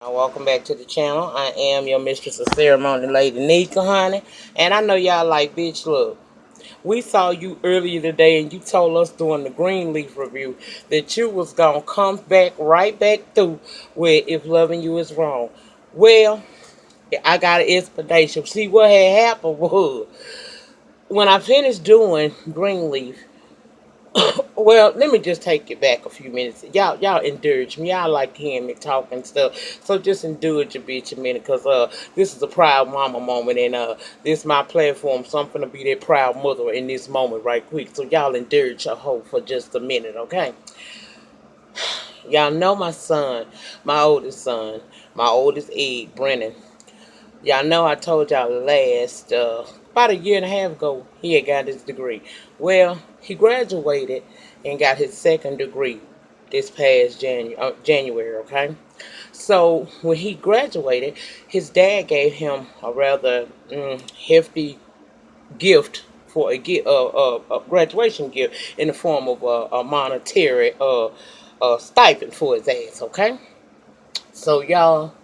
Welcome back to the channel. I am your mistress of ceremony, Lady Nika, honey. And I know y'all like, bitch, look. We saw you earlier today and you told us during the Greenleaf review that you was going to come back right back through with If Loving You Is Wrong. Well, I got an explanation. See, what had happened was when I finished doing Greenleaf, well, let me just take it back a few minutes. Y'all indulge me. Y'all like hearing me talk and stuff. So just indulge a bitch a minute, cause this is a proud mama moment, and this is my platform. So I'm gonna be that proud mother in this moment right quick. So y'all indulge a hoe for just a minute, okay? Y'all know my son, my oldest egg, Brennan. Y'all know I told y'all last, about a year and a half ago, he had got his degree. Well, he graduated and got his second degree this past January, okay? So when he graduated, his dad gave him a rather hefty gift for a graduation gift in the form of a monetary stipend for his ass, okay? So y'all,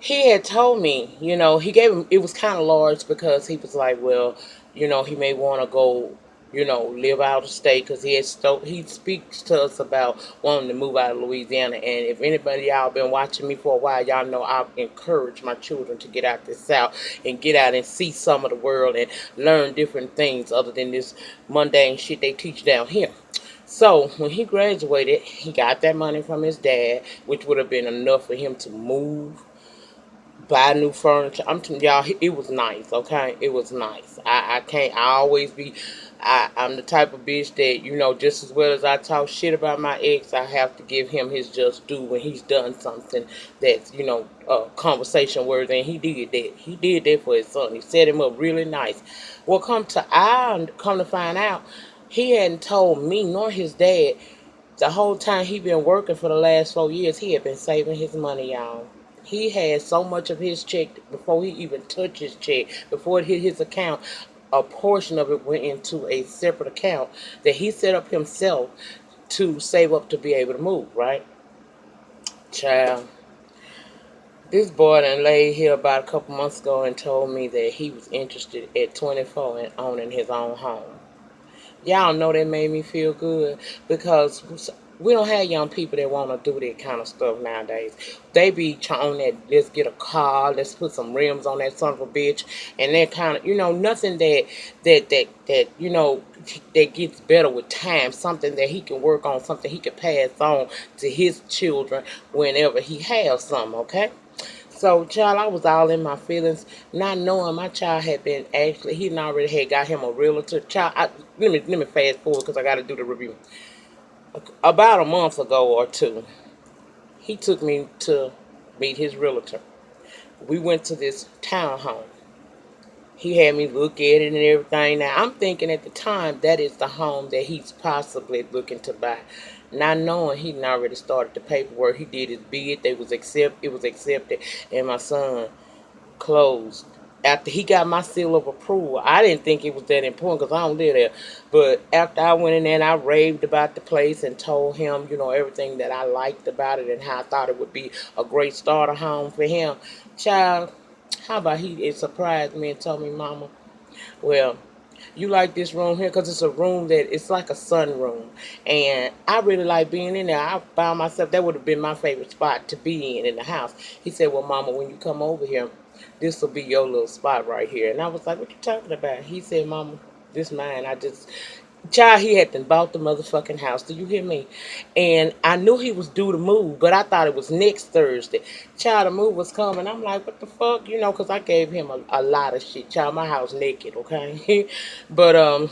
he had told me, he gave him, it was kind of large because he was like, well, he may want to go, live out of state because he speaks to us about wanting to move out of Louisiana. And if anybody y'all been watching me for a while, y'all know I've encouraged my children to get out the South and get out and see some of the world and learn different things other than this mundane shit they teach down here. So when he graduated, he got that money from his dad, which would have been enough for him to move, buy new furniture. I'm telling y'all, it was nice, okay? It was nice. I can't, I always be, I'm the type of bitch that, just as well as I talk shit about my ex, I have to give him his just due when he's done something that's, conversation worthy, and he did that. He did that for his son. He set him up really nice. Well, come to find out, he hadn't told me nor his dad the whole time he been working for the last 4 years. He had been saving his money, y'all. He had so much of his check before he even touched his check, before it hit his account. A portion of it went into a separate account that he set up himself to save up to be able to move, right? Child, this boy done laid here about a couple months ago and told me that he was interested at 24 in owning his own home. Y'all know that made me feel good because we don't have young people that want to do that kind of stuff nowadays. They be trying that, let's get a car, let's put some rims on that son of a bitch, and that kind of, nothing that gets better with time, something that he can work on, something he can pass on to his children whenever he has some, okay? So, child, I was all in my feelings, not knowing my child had been actually, he already had got him a realtor. Child, let me fast forward because I got to do the review. About a month ago or two, he took me to meet his realtor. We went to this townhome. He had me look at it and everything. Now, I'm thinking at the time that is the home that he's possibly looking to buy. Not knowing he'd already started the paperwork. He did his bid. It was accepted. And my son closed. After he got my seal of approval, I didn't think it was that important because I don't live there. But after I went in there and I raved about the place and told him, everything that I liked about it and how I thought it would be a great starter home for him, child, how about it surprised me and told me, Mama, well, you like this room here because it's a room that it's like a sunroom, and I really like being in there. I found myself, that would have been my favorite spot to be in the house. He said, well, Mama, when you come over here, this will be your little spot right here. And I was like, what you talking about? He said, Mama, this mine. Child, he had to bought the motherfucking house. Do you hear me? And I knew he was due to move, but I thought it was next Thursday. Child, the move was coming. I'm like, what the fuck? Because I gave him a lot of shit. Child, my house naked, okay? But,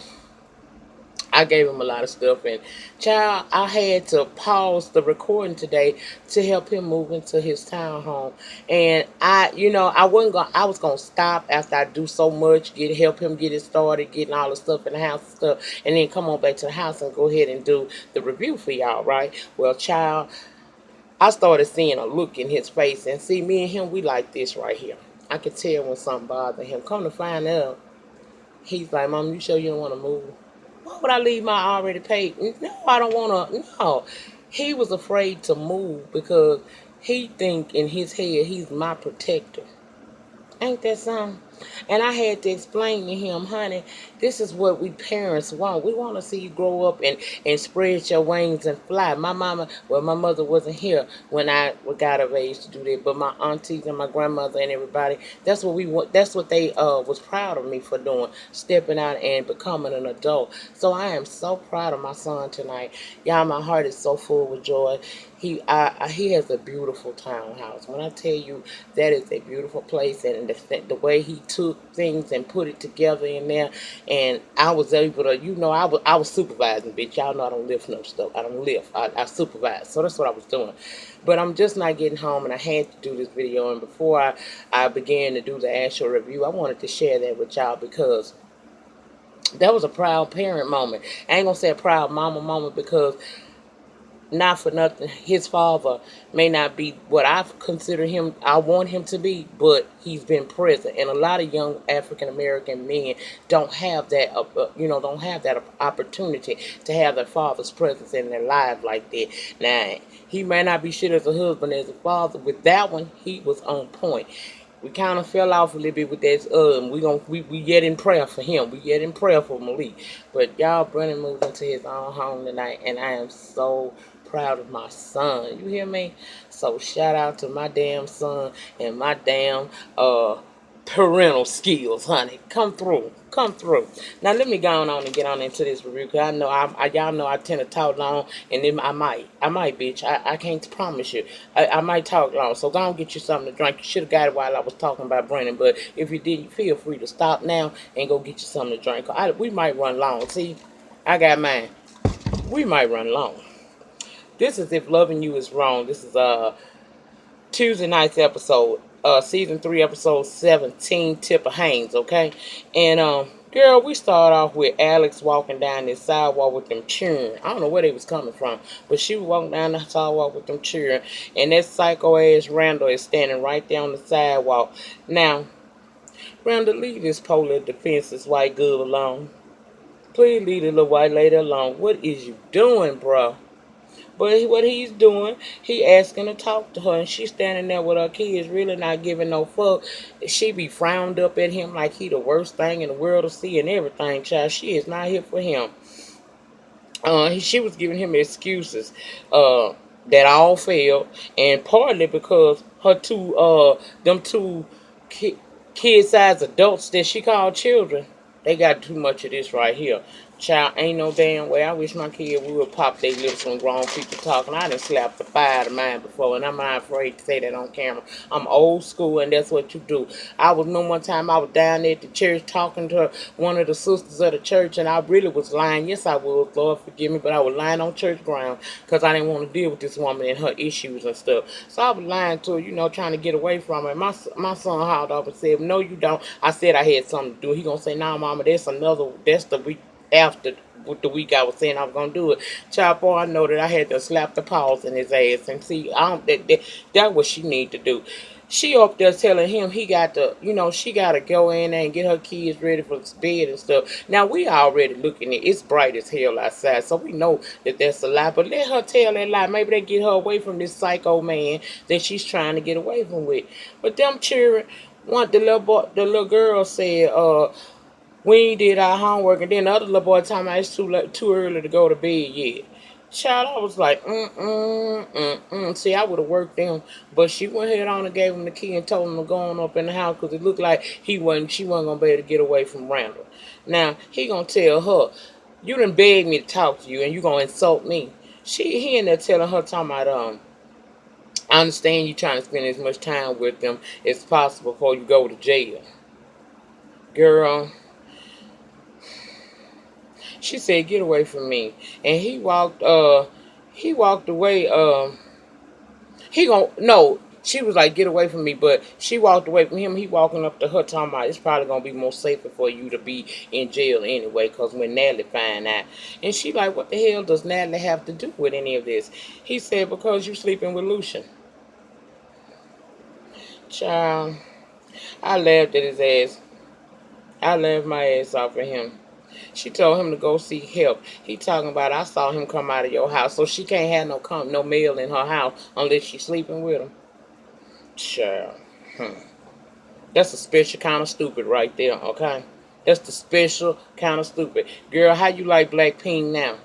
I gave him a lot of stuff, and child, I had to pause the recording today to help him move into his townhome. And I was gonna stop after I do so much, help him get it started, getting all the stuff in the house and stuff, and then come on back to the house and go ahead and do the review for y'all, right? Well, child, I started seeing a look in his face, and see, me and him, we like this right here. I could tell when something bothered him. Come to find out, he's like, Mom, you sure you don't want to move? Why would I leave my already paid? No, I don't want to. No. He was afraid to move because He think in his head he's my protector. Ain't that something? And I had to explain to him, honey, this is what we parents want. We want to see you grow up and spread your wings and fly. My mama, well, my mother wasn't here when I got of age to do that, but my aunties and my grandmother and everybody, that's what we want. That's what they was proud of me for doing, stepping out and becoming an adult. So I am so proud of my son tonight. Y'all, my heart is so full with joy. He has a beautiful townhouse. When I tell you that is a beautiful place, and the way he took things and put it together in there, and I was able to, I was supervising, bitch. Y'all know I don't lift no stuff. I don't lift. I supervise. So that's what I was doing. But I'm just not getting home, and I had to do this video. And before I began to do the actual review, I wanted to share that with y'all because that was a proud parent moment. I ain't gonna say a proud mama moment because not for nothing, his father may not be what I consider him, I want him to be, but he's been present. And a lot of young African American men don't have that, don't have that opportunity to have their father's presence in their lives like that. Now, he may not be shit as a husband, as a father. With that one, he was on point. We kind of fell off a little bit with that. We yet in prayer for him. We yet in prayer for Malik. But y'all, Brennan moved into his own home tonight, and I am so proud of my son. You hear me? So shout out to my damn son and my damn parental skills, honey. Come through. Come through. Now let me go on and get on into this review, because I know y'all know I tend to talk long, and then I might, bitch. I can't promise you. I might talk long, so go and get you something to drink. You should have got it while I was talking about Brennan, but if you didn't, feel free to stop now and go get you something to drink. We might run long. See, I got mine. We might run long. This is If Loving You Is Wrong. This is Tuesday night's episode, season 3, episode 17, Tippa Haynes, okay? And girl, we start off with Alex walking down this sidewalk with them cheering. I don't know where they was coming from, but she was walking down the sidewalk with them cheering, and that psycho ass Randall is standing right there on the sidewalk. Now, Randall, leave this polar defenseless white girl alone. Please leave the little white lady alone. What is you doing, bro? But what he's doing, he asking to talk to her, and she's standing there with her kids, really not giving no fuck. She be frowned up at him like he the worst thing in the world to see and everything, child. She is not here for him. She was giving him excuses that all failed, and partly because them two kid-sized adults that she called children, they got too much of this right here. Child, ain't no damn way. I wish my kid would pop their lips when grown people talking. I done slapped the fire out of mine before, and I'm not afraid to say that on camera. I'm old school, and that's what you do. I was remember one time I was down there at the church talking to one of the sisters of the church, and I really was lying. Yes, I was. Lord forgive me, but I was lying on church ground because I didn't want to deal with this woman and her issues and stuff. So I was lying to her, trying to get away from her. My son hauled up and said, "No, you don't." I said I had something to do. He gonna say, "Nah, mama, that's the week after the week I was saying I was gonna do it." Child boy, I know that I had to slap the paws in his ass, and see, I don't that what she need to do. She up there telling him he got to, she got to go in there and get her kids ready for bed and stuff. Now, we already looking at it's bright as hell outside, so we know that that's a lie. But let her tell that lie. Maybe they get her away from this psycho man that she's trying to get away from with. But them children, the little girl said, we did our homework, and then the other little boy talking about it's too early to go to bed yet. Child, I was like, See, I would have worked them, but she went ahead on and gave him the key and told him to go on up in the house because it looked like she wasn't gonna be able to get away from Randall. Now he gonna tell her, "You done begged me to talk to you, and you gonna insult me." He in there telling her, talking about I understand you trying to spend as much time with them as possible before you go to jail, girl. She said, "Get away from me." And he walked away. No, she was like, "Get away from me," but she walked away from him. He walking up to her talking about, "It's probably going to be more safer for you to be in jail anyway, because when Natalie find out." And she like, "What the hell does Natalie have to do with any of this?" He said, "Because you sleeping with Lucian." Child, I laughed at his ass. I laughed my ass off at him. She told him to go seek help. He talking about I saw him come out of your house, so she can't have no male in her house unless she's sleeping with him. Child. Hmm. That's a special kind of stupid right there, okay? That's the special kind of stupid. Girl, how you like black pink now?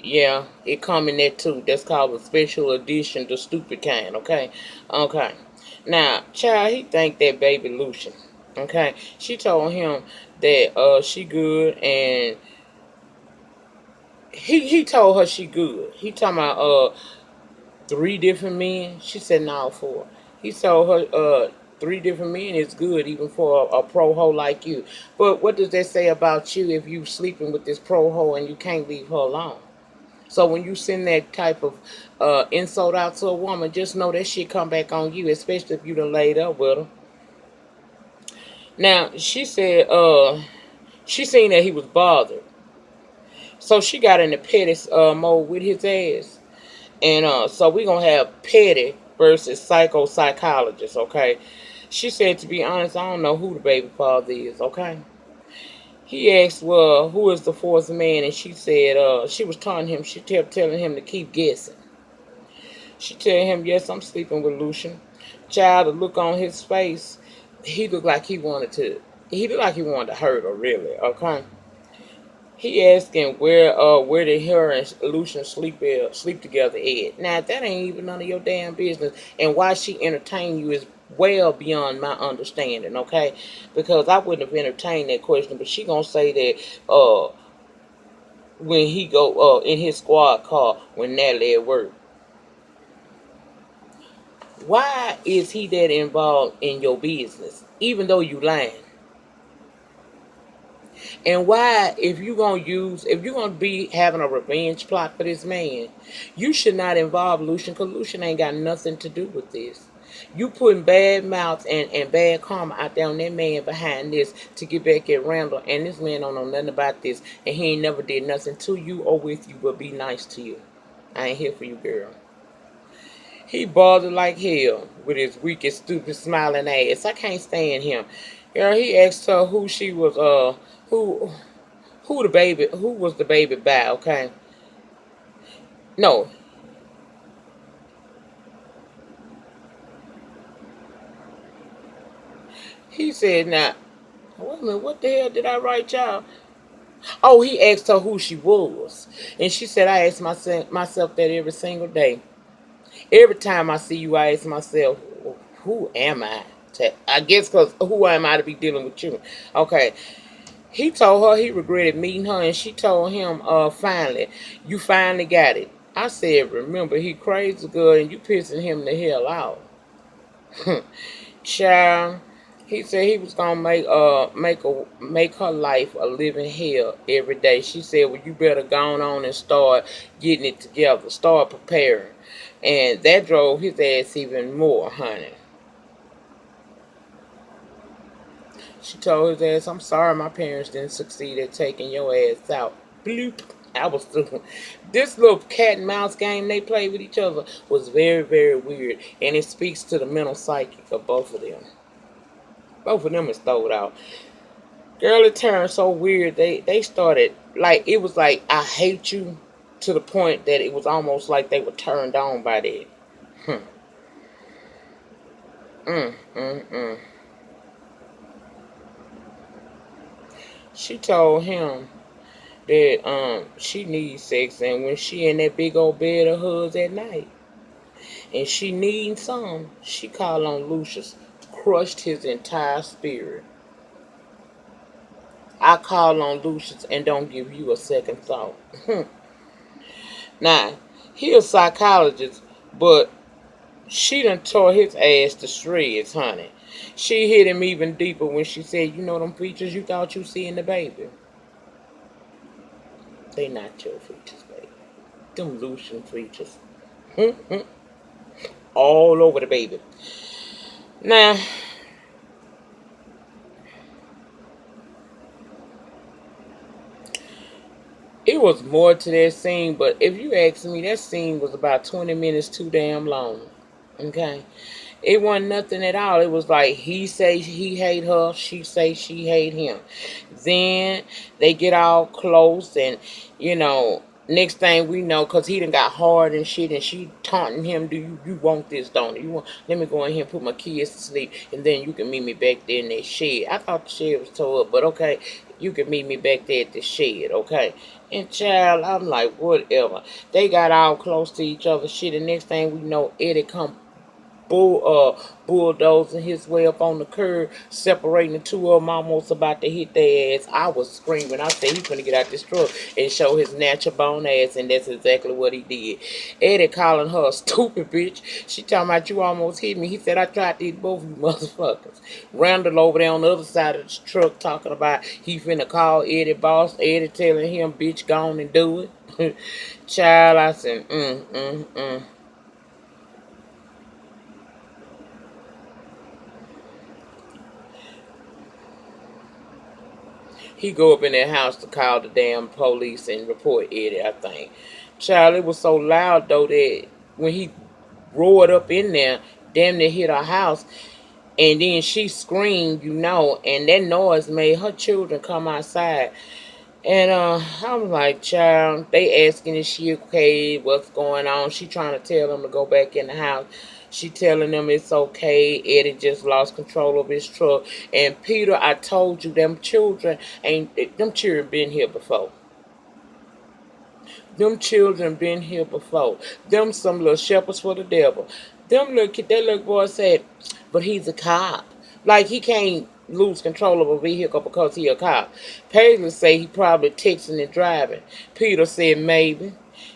Yeah, it come in there too. That's called a special edition, the stupid kind, okay? Okay. Now, child, he think that baby Lucian. Okay. She told him that she good and he told her she good. He talking about three different men. She said no, four. He told her three different men is good even for a pro hoe like you. But what does that say about you if you sleeping with this pro hoe and you can't leave her alone? So when you send that type of insult out to a woman, just know that shit come back on you, especially if you done laid up with her. Now she said she seen that he was bothered, so she got in the petty mode with his ass. And so we're going to have petty versus psychologist, okay? She said, to be honest, I don't know who the baby father is, okay? He asked, well, who is the fourth man? And she said, she was telling him, she kept telling him to keep guessing. She told him, yes, I'm sleeping with Lucian. Child, the look on his face, he looked like he looked like he wanted to hurt her, really, okay? He asking where did her and Lucian sleep together at. Now that ain't even none of your damn business. And why she entertained you is well beyond my understanding, okay? Because I wouldn't have entertained that question, but she gonna say that when he go in his squad car when Natalie at work. Why is he that involved in your business? Even though you lying. And why, if you're gonna be having a revenge plot for this man, you should not involve Lucian, because Lucian ain't got nothing to do with this. You putting bad mouth and bad karma out there on that man behind this to get back at Randall, and this man don't know nothing about this, and he ain't never did nothing to you or with you but be nice to you. I ain't here for you, girl. He bothered like hell with his weak and stupid smiling ass. I can't stand him. Girl, he asked her who she was, who who was the baby by, okay? No. He said, now, wait a minute, what the hell did I write, y'all? Oh, he asked her who she was. And she said, I ask myself that every single day. Every time I see you, I ask myself, who am I? I guess because who am I to be dealing with you? Okay. He told her he regretted meeting her, and she told him, finally, you finally got it. I said, remember, he crazy good, and you pissing him the hell out. Child, he said he was gonna make her life a living hell every day. She said, well, you better go on and start getting it together, start preparing. And that drove his ass even more, honey. She told his ass, I'm sorry my parents didn't succeed at taking your ass out. Bloop. I was through. This little cat and mouse game they played with each other was very, very weird. And it speaks to the mental psychic of both of them. Both of them is throwed out. Girl, it turned so weird. They started, like, it was like, I hate you, to the point that it was almost like they were turned on by that. Hmm. Mm, mm, mm. She told him that she needs sex, and when she in that big old bed of hers at night and she needs some, she called on Lucius, crushed his entire spirit. I call on Lucius and don't give you a second thought. Now, he a psychologist, but she done tore his ass to shreds, honey. She hit him even deeper when she said, you know them features you thought you see in the baby? They not your features, baby. Them Lucian features. All over the baby. Now, it was more to that scene, but if you ask me, that scene was about 20 minutes too damn long. Okay? It wasn't nothing at all. It was like he say he hate her, she say she hate him. Then they get all close, and you know, next thing we know, cause he done got hard and shit, and she taunting him. Do you want this? Don't you want? Let me go in here and put my kids to sleep, and then you can meet me back there in that shed. I thought the shed was tore up, but okay, you can meet me back there at the shed, okay? And child, I'm like, whatever. They got all close to each other, shit, and next thing we know, Eddie come bulldozing his way up on the curb, separating the two of them, almost about to hit their ass. I was screaming. I said, he's gonna get out this truck and show his natural bone ass, and that's exactly what he did. Eddie calling her a stupid bitch. She talking about, you almost hit me. He said, I tried to hit both of you motherfuckers. Randall over there on the other side of the truck talking about he finna call Eddie boss. Eddie telling him, bitch, go on and do it. Child, I said, mm. He go up in that house to call the damn police and report Eddie, I think. Child, it was so loud though that when he roared up in there, damn near hit her house, and then she screamed, and that noise made her children come outside. And I was like, child, they asking is she okay, what's going on? She trying to tell them to go back in the house. She telling them it's okay. Eddie just lost control of his truck. And Peter, I told you, them children been here before. Them children been here before. Them some little shepherds for the devil. That little boy said, but he's a cop. Like he can't lose control of a vehicle because he a cop. Paisley say he probably texting and driving. Peter said maybe.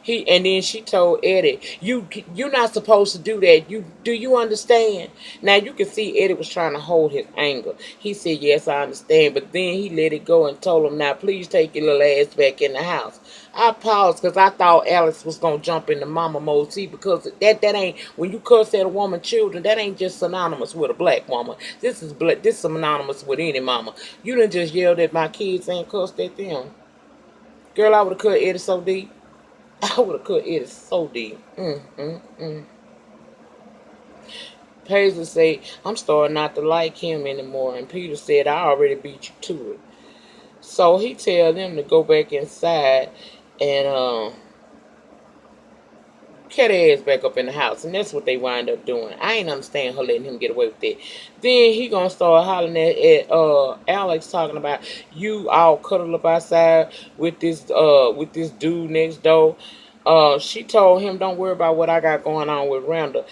And then she told Eddie, you're not supposed to do that. Do you understand? Now you can see Eddie was trying to hold his anger. He said, yes, I understand, but then he let it go and told him, now please take your little ass back in the house. I paused because I thought Alex was gonna jump into mama mode. See, because that ain't, when you cuss at a woman children, that ain't just synonymous with a black woman. This is synonymous with any mama. You done just yelled at my kids and cussed at them. Girl, I would have cut Eddie so deep. I would have cut Eddie so deep. Paisley said, I'm starting not to like him anymore. And Peter said, I already beat you to it. So he tell them to go back inside and cat ass back up in the house. And that's what they wind up doing. I ain't understand her letting him get away with that. Then he gonna start hollering at Alex, talking about you all cuddled up outside with this dude next door. She told him, don't worry about what I got going on with Randall.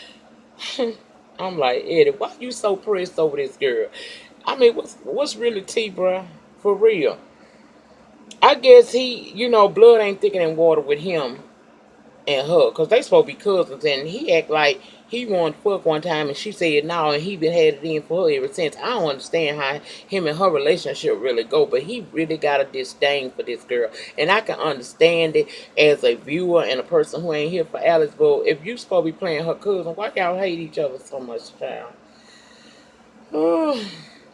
I'm like, Eddie, why you so pressed over this girl? I mean, what's really tea, bruh? For real. I guess he, blood ain't thicker than water with him and her, because they supposed to be cousins, and he act like he wanted to fuck one time, and she said no, and he been had it in for her ever since. I don't understand how him and her relationship really go, but he really got a disdain for this girl, and I can understand it as a viewer and a person who ain't here for Alice, but if you supposed to be playing her cousin, why y'all hate each other so much, child?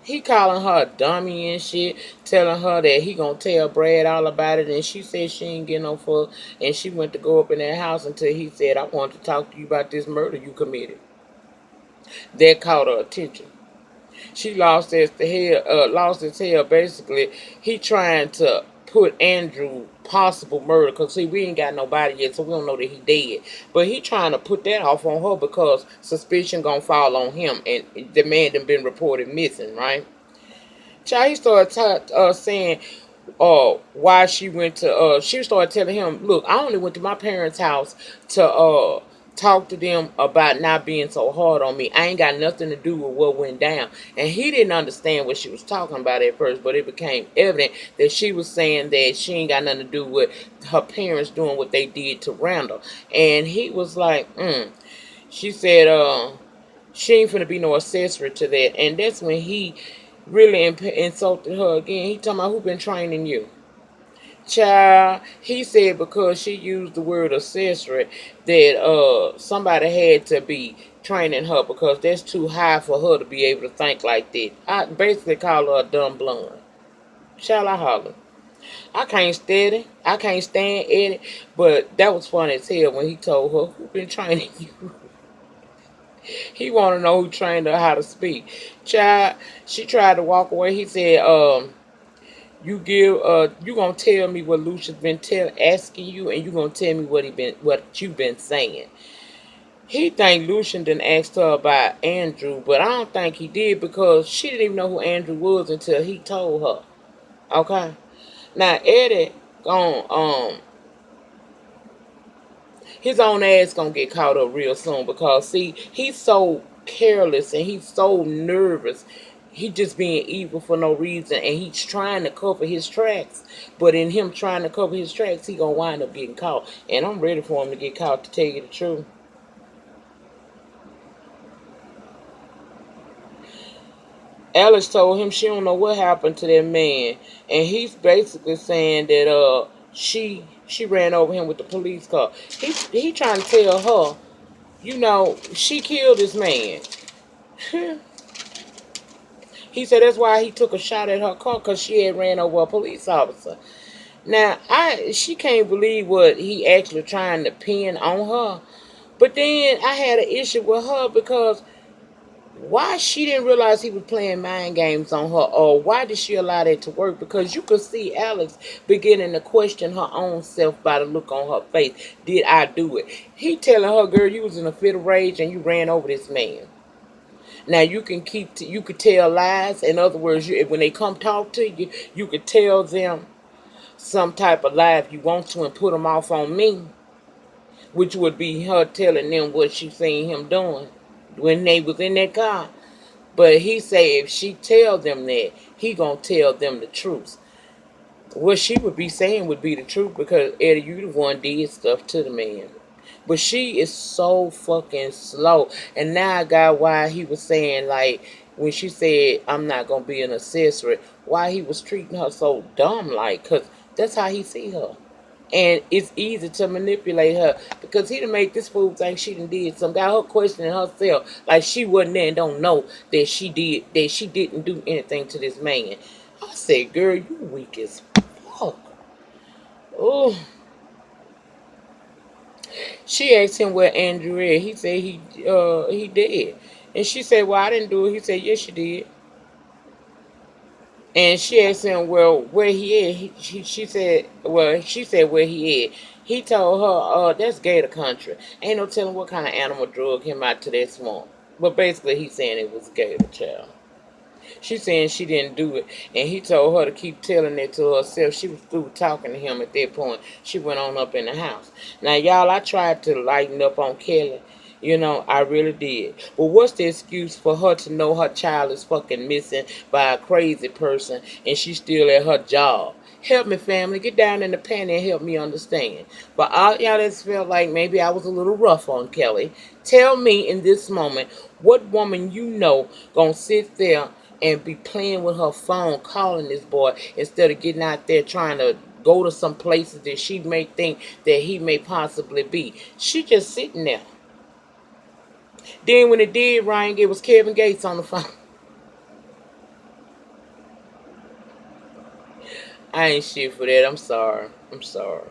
He calling her a dummy and shit, telling her that he gonna tell Brad all about it, and she said she ain't getting no fuck, and she went to go up in that house until he said, I want to talk to you about this murder you committed. That caught her attention. She lost his hair. Basically, he trying to put Andrew possible murder, because see, we ain't got nobody yet, so we don't know that he dead. But he trying to put that off on her because suspicion gonna fall on him, and the man done been reported missing, right? Child, he started saying why she started telling him, look, I only went to my parents' house to talk to them about not being so hard on me. I ain't got nothing to do with what went down. And he didn't understand what she was talking about at first, but it became evident that she was saying that she ain't got nothing to do with her parents doing what they did to Randall. And he was like, she said, she ain't finna be no accessory to that. And that's when he really insulted her again. He talking about, who been training you? Child, he said because she used the word accessory that somebody had to be training her, because that's too high for her to be able to think like that. I basically call her a dumb blonde. Child, I holler. I can't stand Eddie, but that was funny as hell when he told her, who been training you? He want to know who trained her how to speak. Child, she tried to walk away. He said, you gonna tell me what Lucia's been asking you, and you gonna tell me what you've been saying. He think Lucian done asked her about Andrew, but I don't think he did because she didn't even know who Andrew was until he told her. Okay. Now Eddie gon' his own ass gonna get caught up real soon because see he's so careless and he's so nervous. He just being evil for no reason and he's trying to cover his tracks. But in him trying to cover his tracks, he gonna wind up getting caught. And I'm ready for him to get caught, to tell you the truth. Alice told him she don't know what happened to that man, and he's basically saying that she ran over him with the police car. He trying to tell her, she killed this man. He said that's why he took a shot at her car because she had ran over a police officer. Now she can't believe what he actually trying to pin on her. But then I had an issue with her because why she didn't realize he was playing mind games on her, or why did she allow that to work? Because you could see Alex beginning to question her own self by the look on her face. Did I do it? He telling her, girl, you was in a fit of rage and you ran over this man. Now you can you could tell lies. In other words, when they come talk to you, you could tell them some type of lie if you want to and put them off on me, which would be her telling them what she seen him doing when they was in that car. But he say if she tell them that, he gonna tell them the truth. What she would be saying would be the truth because Eddie, you the one did stuff to the man. But she is so fucking slow. And now I got why he was saying, like, when she said, I'm not gonna be an accessory, why he was treating her so dumb, like, because that's how he see her. And it's easy to manipulate her because he done make this fool think she done did some. Got her questioning herself like she wasn't there and don't know that she didn't do anything to this man. I said, girl, you weak as fuck. Oh, she asked him where Andrew is. He said he did, and she said, well, I didn't do it. He said, yes, you did. And she asked him, well, where he is. She said where he is. He told her, that's Gator Country. Ain't no telling what kind of animal drug him out to that swamp. But basically, he's saying it was Gator, child. She saying she didn't do it, and he told her to keep telling it to herself. She was through talking to him at that point. She went on up in the house. Now, y'all, I tried to lighten up on Kelly. I really did. But what's the excuse for her to know her child is fucking missing by a crazy person and she's still at her job? Help me, family. Get down in the pen and help me understand. But all y'all that felt like maybe I was a little rough on Kelly, tell me in this moment what woman gonna sit there and be playing with her phone calling this boy instead of getting out there trying to go to some places that she may think that he may possibly be. She just sitting there. Then when it did ring, it was Kevin Gates on the phone. I ain't shit for that. I'm sorry. I'm sorry.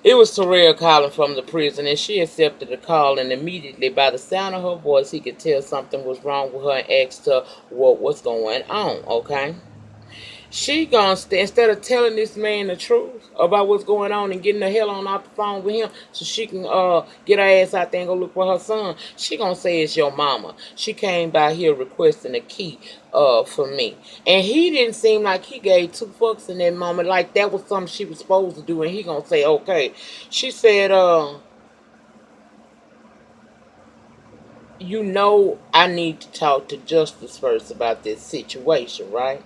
It was Terrell calling from the prison, and she accepted the call, and immediately, by the sound of her voice, he could tell something was wrong with her and asked her what was going on, okay? She gonna instead of telling this man the truth about what's going on and getting the hell on off the phone with him so she can get her ass out there and go look for her son, she gonna say it's your mama. She came by here requesting a key for me. And he didn't seem like he gave two fucks in that moment, like that was something she was supposed to do, and he gonna say okay. She said, I need to talk to Justice first about this situation, right?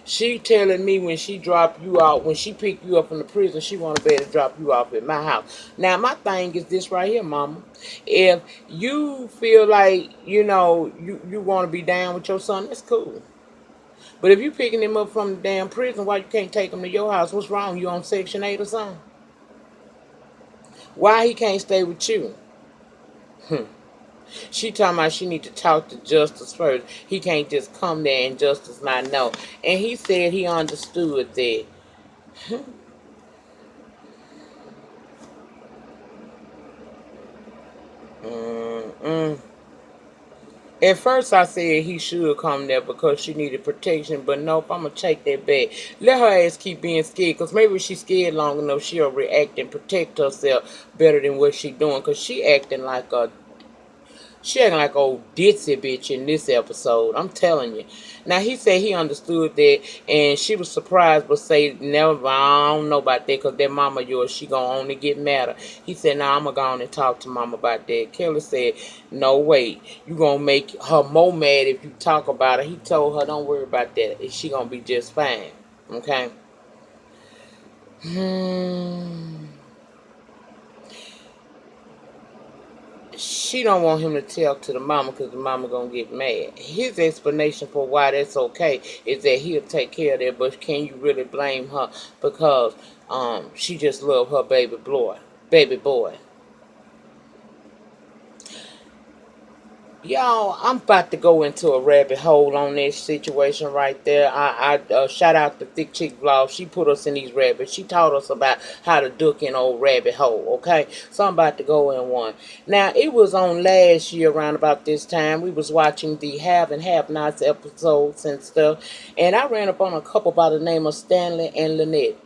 She telling me when she drop you out, when she pick you up from the prison, she want to be able to drop you off at my house. Now, my thing is this right here, mama. If you feel like, you want to be down with your son, that's cool. But if you picking him up from the damn prison, why you can't take him to your house? What's wrong? You on Section 8 or something? Why he can't stay with you? She talking about she need to talk to Justice first. He can't just come there and Justice not know. And he said he understood that. Mm-mm. At first, I said he should come there because she needed protection, but nope, I'm gonna take that back. Let her ass keep being scared, cause maybe if she's scared long enough, she'll react and protect herself better than what she doing. Cause she acting like old ditzy bitch in this episode. I'm telling you. Now he said he understood that, and she was surprised, but say never. I don't know about that, cause that mama of yours, she gonna only get madder. He said, "Nah, I'm gonna go on and talk to mama about that." Kelly said, "No way, you gonna make her more mad if you talk about her." He told her, "Don't worry about that. She gonna be just fine." Okay. Hmm. She don't want him to tell to the mama because the mama gonna get mad. His explanation for why that's okay is that he'll take care of that, but can you really blame her because she just love her baby boy. Y'all, I'm about to go into a rabbit hole on this situation right there. I shout out to Thick Chick Vlog. She put us in these rabbits. She taught us about how to duck in old rabbit hole, okay? So I'm about to go in one. Now, it was on last year around about this time. We was watching the Have and Have Nots episodes and stuff. And I ran up on a couple by the name of Stanley and Lynette.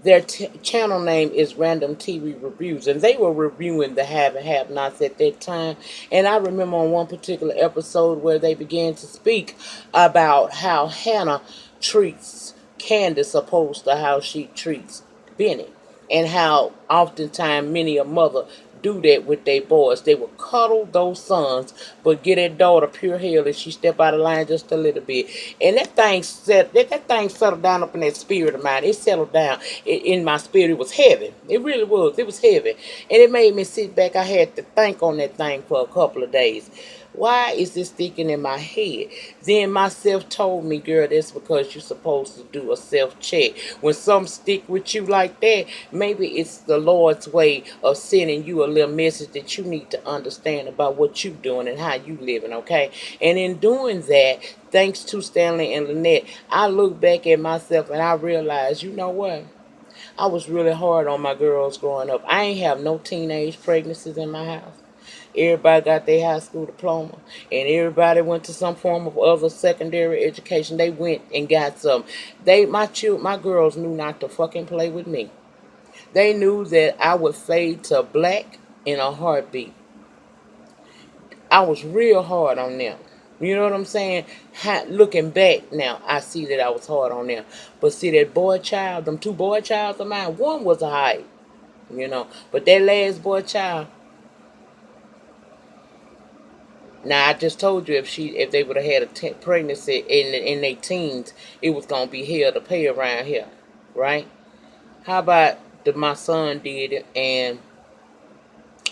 Their channel name is Random TV Reviews, and they were reviewing the Have and Have Nots at that time. And I remember on one particular episode where they began to speak about how Hannah treats Candace opposed to how she treats Benny, and how oftentimes many a mother do that with their boys. They will cuddle those sons, but get their daughter pure hell if she step out of line just a little bit. And that thing settled down up in that spirit of mine. It settled down in my spirit. It was heavy. It really was. It was heavy, and it made me sit back. I had to think on that thing for a couple of days. Why is this sticking in my head? Then myself told me, girl, that's because you're supposed to do a self-check. When some stick with you like that, maybe it's the Lord's way of sending you a little message that you need to understand about what you're doing and how you living, okay? And in doing that, thanks to Stanley and Lynette, I look back at myself and I realize, you know what? I was really hard on my girls growing up. I ain't have no teenage pregnancies in my house. Everybody got their high school diploma, and everybody went to some form of other secondary education. They went and got some. My girls knew not to fucking play with me. They knew that I would fade to black in a heartbeat. I was real hard on them. You know what I'm saying? Looking back now, I see that I was hard on them. But see that boy child, them two boy childs of mine, one was a height, but that last boy child. Now I just told you if they would have had a pregnancy in their teens, it was gonna be hell to pay around here, right? How about my son did it, and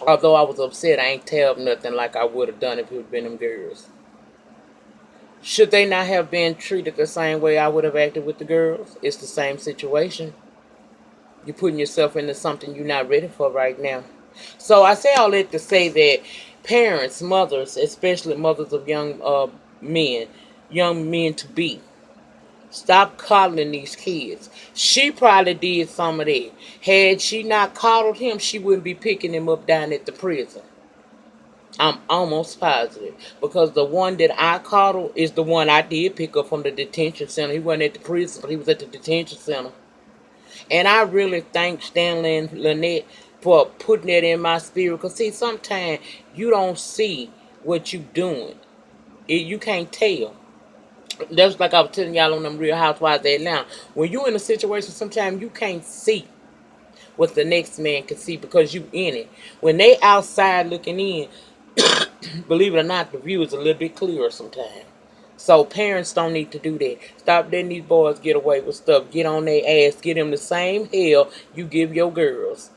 although I was upset, I ain't tell him nothing like I would have done if it would been them girls. Should they not have been treated the same way I would have acted with the girls? It's the same situation. You're putting yourself into something you're not ready for right now. So I say all that to say that parents, mothers, especially mothers of men, young men to be, stop coddling these kids. She probably did some of that. Had she not coddled him, she wouldn't be picking him up down at the prison. I'm almost positive. Because the one that I coddled is the one I did pick up from the detention center. He wasn't at the prison, but he was at the detention center. And I really thank Stanley and Lynette for putting that in my spirit. Because, see, sometimes you don't see what you doing. You can't tell. That's like I was telling y'all on them Real Housewives of Atlanta. When you in a situation, sometimes you can't see what the next man can see because you in it. When they outside looking in, believe it or not, the view is a little bit clearer sometimes. So parents don't need to do that. Stop letting these boys get away with stuff. Get on their ass. Get them the same hell you give your girls.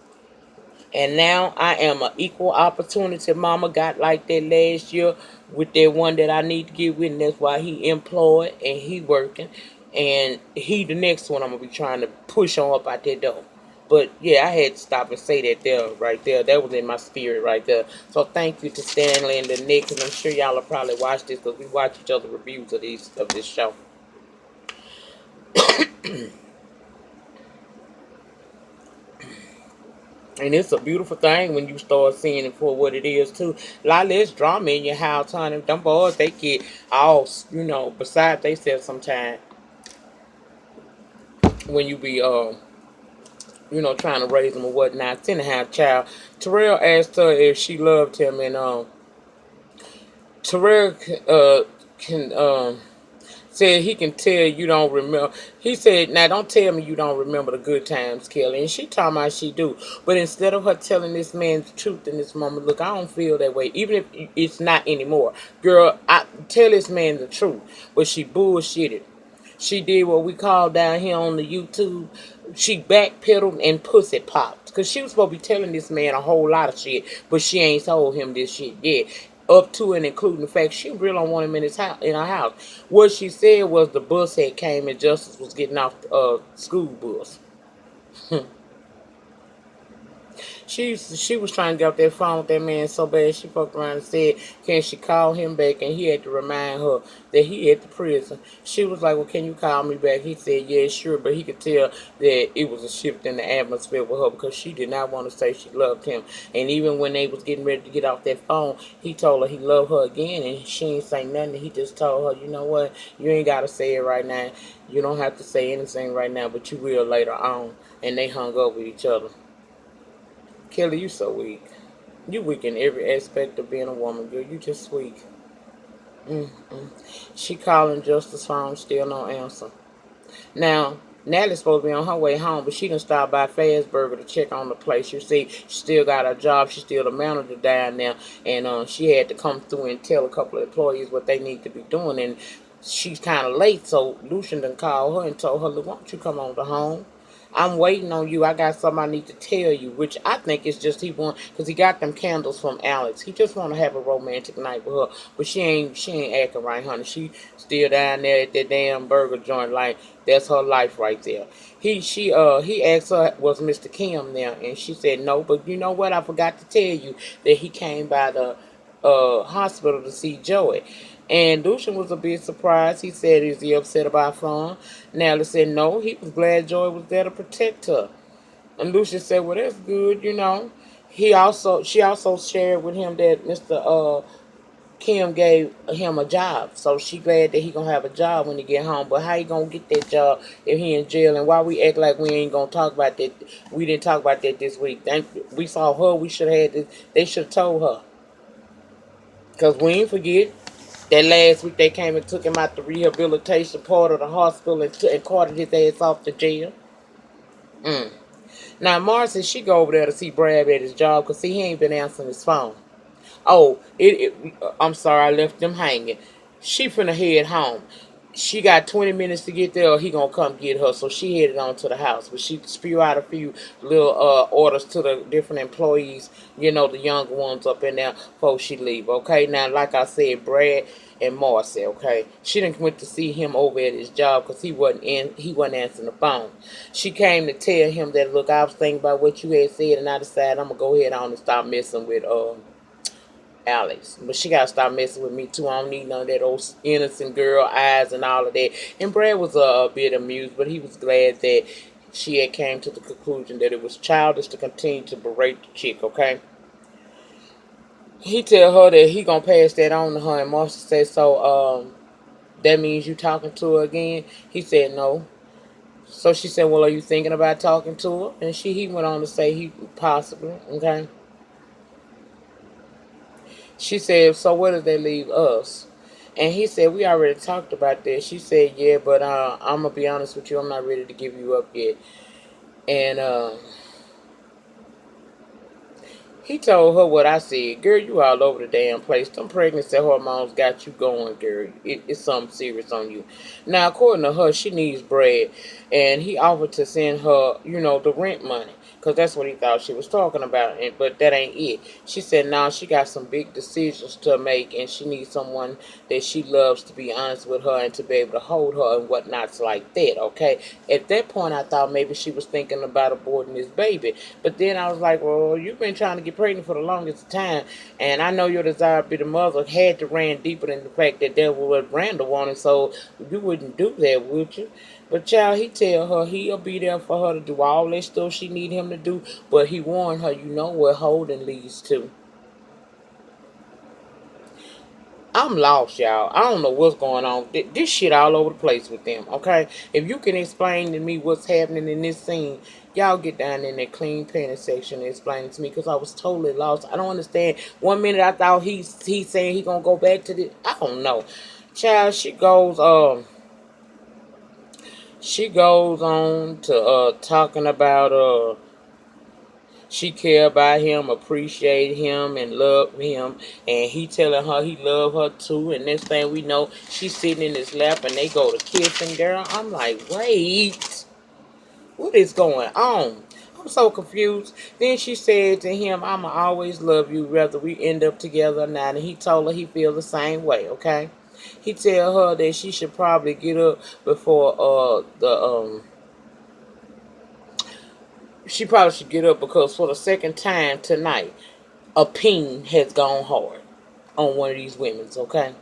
And now I am an equal opportunity mama. Got like that last year with that one that I need to get with. And that's why he employed and he working. And he the next one I'm going to be trying to push on up out that door. But yeah, I had to stop and say that there, right there. That was in my spirit right there. So thank you to Stanley and the Nick. And I'm sure y'all will probably watch this because we watch each other reviews of this show. And it's a beautiful thing when you start seeing it for what it is too. A lot less drama in your house, honey. Them boys, they get all, beside they self sometimes when you be trying to raise them or whatnot. Ten and a half child. Terrell asked her if she loved him, and Terrell can said he can tell you don't remember. He said, "Now don't tell me you don't remember the good times, Kelly." And she talking about she do, but instead of her telling this man the truth in this moment, look, I don't feel that way. Even if it's not anymore, girl, I tell this man the truth. But she bullshitted. She did what we call down here on the YouTube. She backpedaled and pussy popped. Because she was supposed to be telling this man a whole lot of shit. But she ain't told him this shit yet. Up to and including the fact she really don't want him in his house, in her house. What she said was the bus had came and Justice was getting off the school bus. She was trying to get off that phone with that man so bad she fucked around and said, can she call him back? And he had to remind her that he at the prison. She was like, well, can you call me back? He said, yeah, sure. But he could tell that it was a shift in the atmosphere with her because she did not want to say she loved him. And even when they was getting ready to get off that phone, he told her he loved her again. And she ain't say nothing. He just told her, you know what? You ain't got to say it right now. You don't have to say anything right now, but you will later on. And they hung up with each other. Kelly, you so weak. You weak in every aspect of being a woman, girl. You just weak. Mm-mm. She calling Justice phone, still no answer. Now, Natalie's supposed to be on her way home, but she done stopped by Fazburger to check on the place. You see, she still got her job. She's still the manager down there. And she had to come through and tell a couple of employees what they need to be doing. And she's kind of late, so Lucian done called her and told her, look, why don't you come on to home? I'm waiting on you. I got something I need to tell you, which I think is just he want because he got them candles from Alex. He just want to have a romantic night with her, but she ain't acting right, honey. She still down there at that damn burger joint, like that's her life right there. He asked her was Mr. Kim there, and she said no. But you know what? I forgot to tell you that he came by the hospital to see Joey. And Lucian was a bit surprised. He said, is he upset about Fawn? Natalie said, no, he was glad Joy was there to protect her. And Lucian said, well, that's good. She also shared with him that Mr. Kim gave him a job. So she glad that he gonna have a job when he get home. But how he gonna get that job if he in jail? And why we act like we ain't gonna talk about that? We didn't talk about that this week. We saw her. We should have had this. They should have told her. Because we ain't forget. That last week they came and took him out the rehabilitation part of the hospital and carted his ass off to jail. Mm. Now Mars said she go over there to see Brad at his job because he ain't been answering his phone. Oh, I'm sorry I left them hanging. She finna head home. She got 20 minutes to get there or he gonna come get her. So she headed on to the house. But she spew out a few little orders to the different employees, the younger ones up in there before she leave. Okay, now like I said, Brad and Marcy, okay? She didn't went to see him over at his job because he wasn't answering the phone. She came to tell him that look, I was thinking about what you had said and I decided I'm gonna go ahead on and stop messing with Alex. But she gotta stop messing with me too. I don't need none of that old innocent girl eyes and all of that. And Brad was a bit amused, but he was glad that she had came to the conclusion that it was childish to continue to berate the chick, okay? He tell her that he gonna pass that on to her and Marcia said, so that means you talking to her again? He said no. So she said, well, are you thinking about talking to her? And he went on to say he possibly, okay? She said, so where does that leave us? And he said, we already talked about that. She said, yeah, but I'm going to be honest with you. I'm not ready to give you up yet. And he told her what I said. Girl, you all over the damn place. Them pregnancy hormones got you going, girl. It's something serious on you. Now, according to her, she needs bread. And he offered to send her, the rent money. Because that's what he thought she was talking about. But that ain't it. She said, nah, she got some big decisions to make. And she needs someone that she loves to be honest with her and to be able to hold her and whatnots like that, okay? At that point, I thought maybe she was thinking about aborting this baby. But then I was like, well, you've been trying to get pregnant for the longest time. And I know your desire to be the mother had to ran deeper than the fact that that was what Randall wanted. So you wouldn't do that, would you? But child, he tell her he'll be there for her to do all that stuff she need him to do. But he warned her, you know what holding leads to. I'm lost, y'all. I don't know what's going on. This shit all over the place with them, okay? If you can explain to me what's happening in this scene, y'all get down in that clean panty section and explain it to me, because I was totally lost. I don't understand. One minute I thought he's saying he gonna go back to the... I don't know. Child, she goes on to talking about she care about him, appreciate him, and love him. And he telling her he love her too. And next thing we know, she's sitting in his lap and they go to kissing. Girl, I'm like, wait, what is going on? I'm so confused. Then she said to him, I'ma always love you whether we end up together or not. And he told her he feel the same way, okay? He tell her that she should probably get up before she probably should get up because for the second time tonight, a peen has gone hard on one of these women's, okay?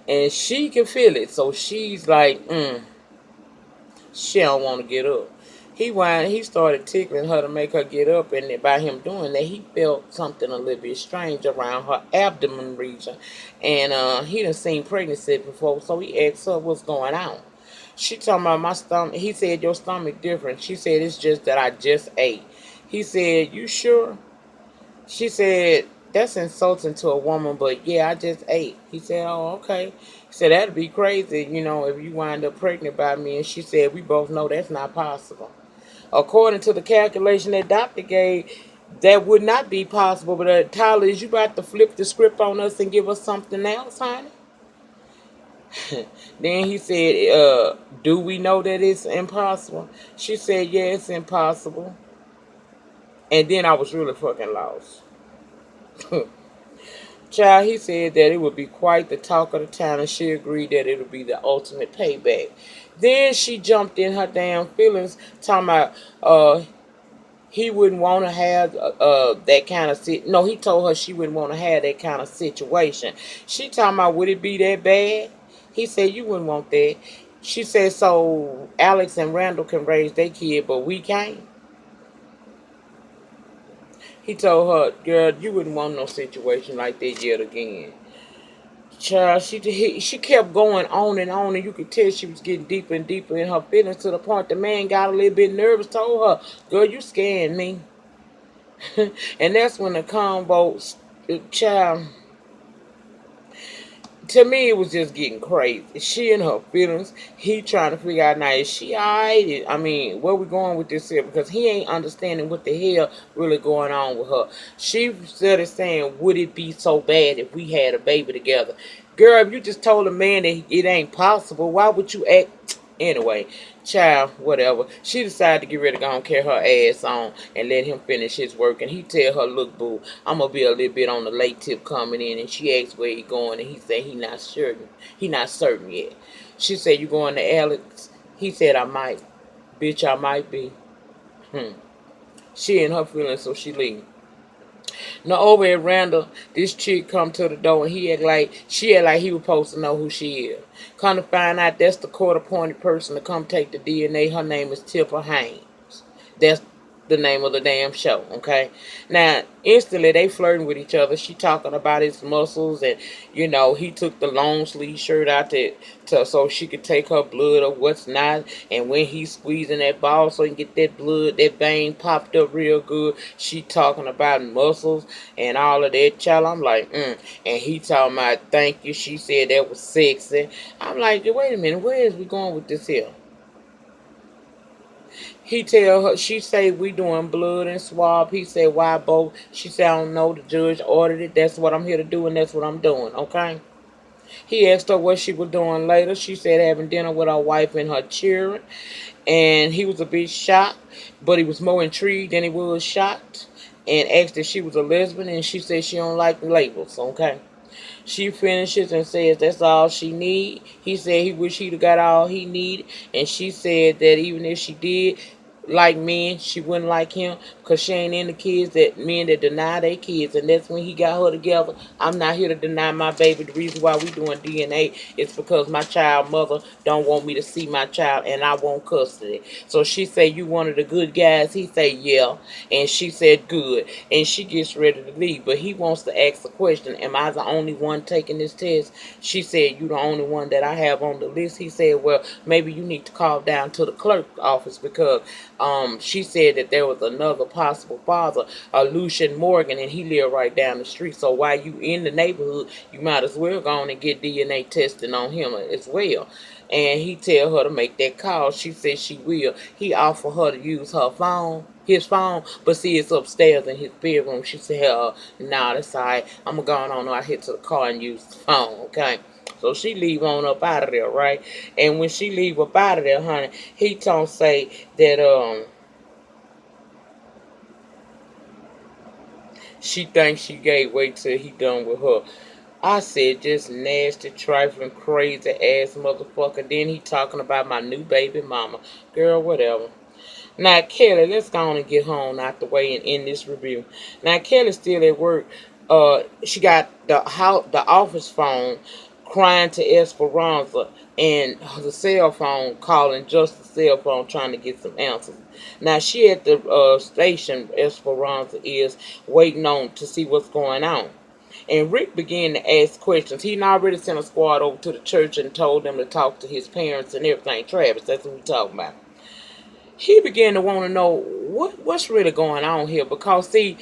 And she can feel it, so she's like, she don't want to get up. He started tickling her to make her get up, and by him doing that, he felt something a little bit strange around her abdomen region. And he done seen pregnancy before, so he asked her what's going on. She talking about my stomach. He said, your stomach different. She said, it's just that I just ate. He said, you sure? She said, that's insulting to a woman, but yeah, I just ate. He said, oh, okay. He said, that'd be crazy, if you wind up pregnant by me. And she said, we both know that's not possible. According to the calculation that doctor gave, that would not be possible. But Tyler, is you about to flip the script on us and give us something else, honey? Then he said, do we know that it's impossible? She said, yeah, it's impossible. And then I was really fucking lost. Child, he said that it would be quite the talk of the town, and she agreed that it would be the ultimate payback. Then she jumped in her damn feelings, talking about he wouldn't want to have that kind of no, he told her she wouldn't want to have that kind of situation. She talking about, would it be that bad? He said, you wouldn't want that. She said, so Alex and Randall can raise their kid, but we can't. He told her, girl, you wouldn't want no situation like that yet again. Child, she kept going on, and you could tell she was getting deeper and deeper in her feelings, to the point the man got a little bit nervous, told her, girl, you scaring me. And that's when the combo, child, to me, it was just getting crazy. She and her feelings. He trying to figure out, now, is she alright? I mean, where we going with this here? Because he ain't understanding what the hell really going on with her. She started saying, would it be so bad if we had a baby together? Girl, if you just told a man that it ain't possible, why would you act? Anyway, child, whatever. She decided to get ready to go and carry her ass on and let him finish his work. And he tell her, look, boo, I'm going to be a little bit on the late tip coming in. And she asked where he going, and he said he not certain. He not certain yet. She said, you going to Alex? He said, I might. Bitch, I might be. She in her feelings, so she leave. Now over at Randall, this chick come to the door, and she act like he was supposed to know who she is. Come to find out, that's the court-appointed person to come take the DNA. Her name is Tippa Haynes. That's the name of the damn show, okay? Now, instantly, they flirting with each other. She talking about his muscles, and, he took the long sleeve shirt out so she could take her blood or what's not. And when he's squeezing that ball so he can get that blood, that vein popped up real good, she talking about muscles and all of that. Child, I'm like, And he talking about, thank you. She said that was sexy. I'm like, wait a minute, where is we going with this here? He tell her, she say we doing blood and swab. He said, why both? She said, I don't know, the judge ordered it. That's what I'm here to do, and that's what I'm doing, okay? He asked her what she was doing later. She said having dinner with her wife and her children. And he was a bit shocked, but he was more intrigued than he was shocked. And asked if she was a lesbian, and she said she don't like labels, okay? She finishes and says that's all she need. He said he wish he'd have got all he needed. And she said that even if she did, like men. She wouldn't like him because she ain't into kids, that men that deny their kids. And that's when he got her together. I'm not here to deny my baby. The reason why we doing DNA is because my child mother don't want me to see my child and I want custody. So she said, you one of the good guys? He said, yeah. And she said, good. And she gets ready to leave. But he wants to ask the question, am I the only one taking this test? She said, you the only one that I have on the list. He said, well, maybe you need to call down to the clerk's office because she said that there was another possible father, Lucian Morgan, and he lived right down the street. So while you in the neighborhood, you might as well go on and get DNA testing on him as well. And he tell her to make that call. She said she will. He offered her to use her phone, his phone, but see, it's upstairs in his bedroom. She said, nah, that's all right. I'm going to go on out here to the car and use the phone, okay? So she leave on up out of there, right? And when she leave up out of there, honey, he don't say that she thinks she gave way till he done with her. I said, just nasty, trifling, crazy ass motherfucker. Then he talking about my new baby mama. Girl, whatever. Now, Kelly, let's go on and get home out the way and end this review. Now, Kelly's still at work. She got the office phone crying to Esperanza and the cell phone calling just the cell phone trying to get some answers. Now, she at the station, Esperanza is waiting on to see what's going on. And Rick began to ask questions. He'd already sent a squad over to the church and told them to talk to his parents and everything. Travis, that's what we're talking about. He began to want to know what's really going on here because see,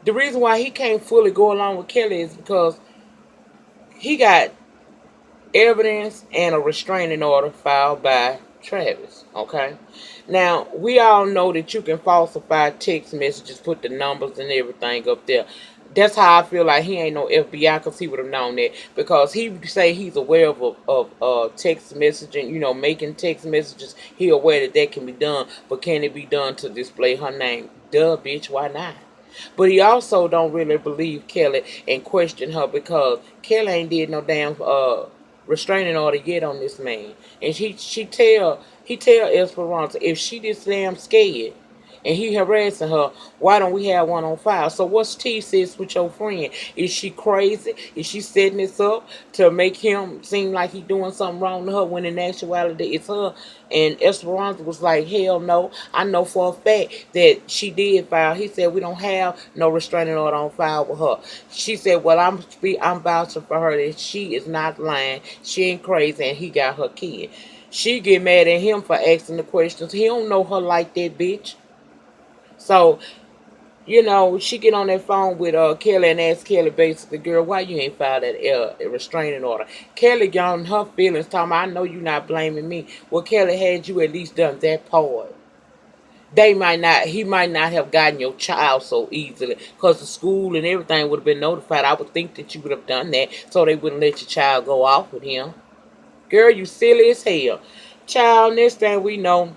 the reason why he can't fully go along with Kelly is because he got evidence and a restraining order filed by Travis. Okay. Now we all know that you can falsify text messages, put the numbers and everything up there. That's how I feel like he ain't no FBI because he would have known that because he say he's aware of text messaging, making text messages. He aware that that can be done, but can it be done to display her name? Duh, bitch, why not? But he also don't really believe Kelly and question her because Kelly ain't did no damn restraining order yet on this man. And he tell Esperanza if she this damn scared and he harassing her, why don't we have one on file? So what's T sis with your friend? Is she crazy? Is she setting this up to make him seem like he doing something wrong to her when in actuality it's her? And Esperanza was like, hell no. I know for a fact that she did file. He said we don't have no restraining order on file with her. She said, well, I'm vouching for her that she is not lying. She ain't crazy and he got her kid. She get mad at him for asking the questions. He don't know her like that, bitch. So, she get on that phone with Kelly and ask Kelly basically, girl, why you ain't filed that restraining order? Kelly got on her feelings, talking about, I know you not blaming me. Well, Kelly, had you at least done that part, he might not have gotten your child so easily because the school and everything would have been notified. I would think that you would have done that so they wouldn't let your child go off with him. Girl, you silly as hell. Child, next thing we know,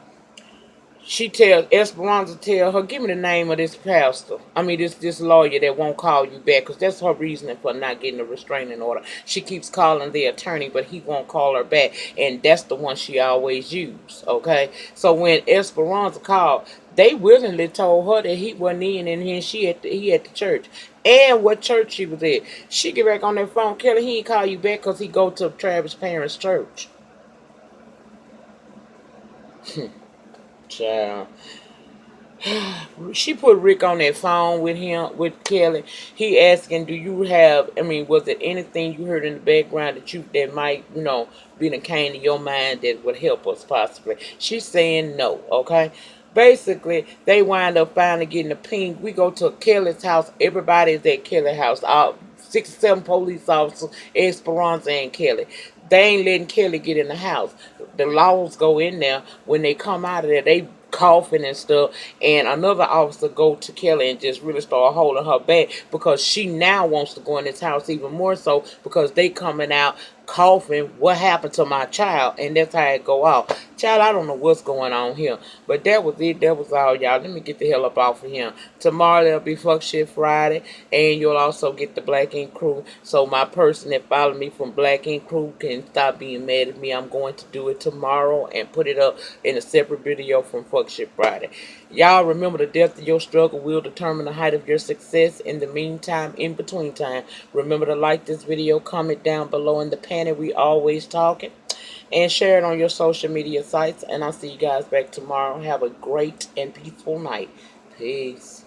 Esperanza tell her, give me the name of this pastor. I mean, this lawyer that won't call you back, because that's her reasoning for not getting a restraining order. She keeps calling the attorney, but he won't call her back, and that's the one she always used, okay? So when Esperanza called, they willingly told her that he wasn't in, and then he at the church. And what church she was at. She get back on that phone, Kelly, he ain't call you back because he go to Travis' parents' church. Child. She put Rick on that phone with Kelly. He asking, do you have, was it anything you heard in the background that might, be the cane in your mind that would help us possibly? She's saying no, okay? Basically, they wind up finally getting a ping. We go to Kelly's house. Everybody is at Kelly's house. 6 or 7 police officers, Esperanza and Kelly. They ain't letting Kelly get in the house. The laws go in there. When they come out of there, they coughing and stuff, and another officer go to Kelly and just really start holding her back because she now wants to go in this house even more so because they coming out coughing, what happened to my child? And that's how it go out. Child, I don't know what's going on here. But that was it. That was all, y'all. Let me get the hell up off of him. Tomorrow there'll be Fuck Shit Friday. And you'll also get the Black Ink Crew. So my person that followed me from Black Ink Crew can stop being mad at me. I'm going to do it tomorrow and put it up in a separate video from Fuck Shit Friday. Y'all remember, the depth of your struggle will determine the height of your success. In the meantime, in between time, remember to like this video, comment down below in the panel. We always talking. And share it on your social media sites. And I'll see you guys back tomorrow. Have a great and peaceful night. Peace.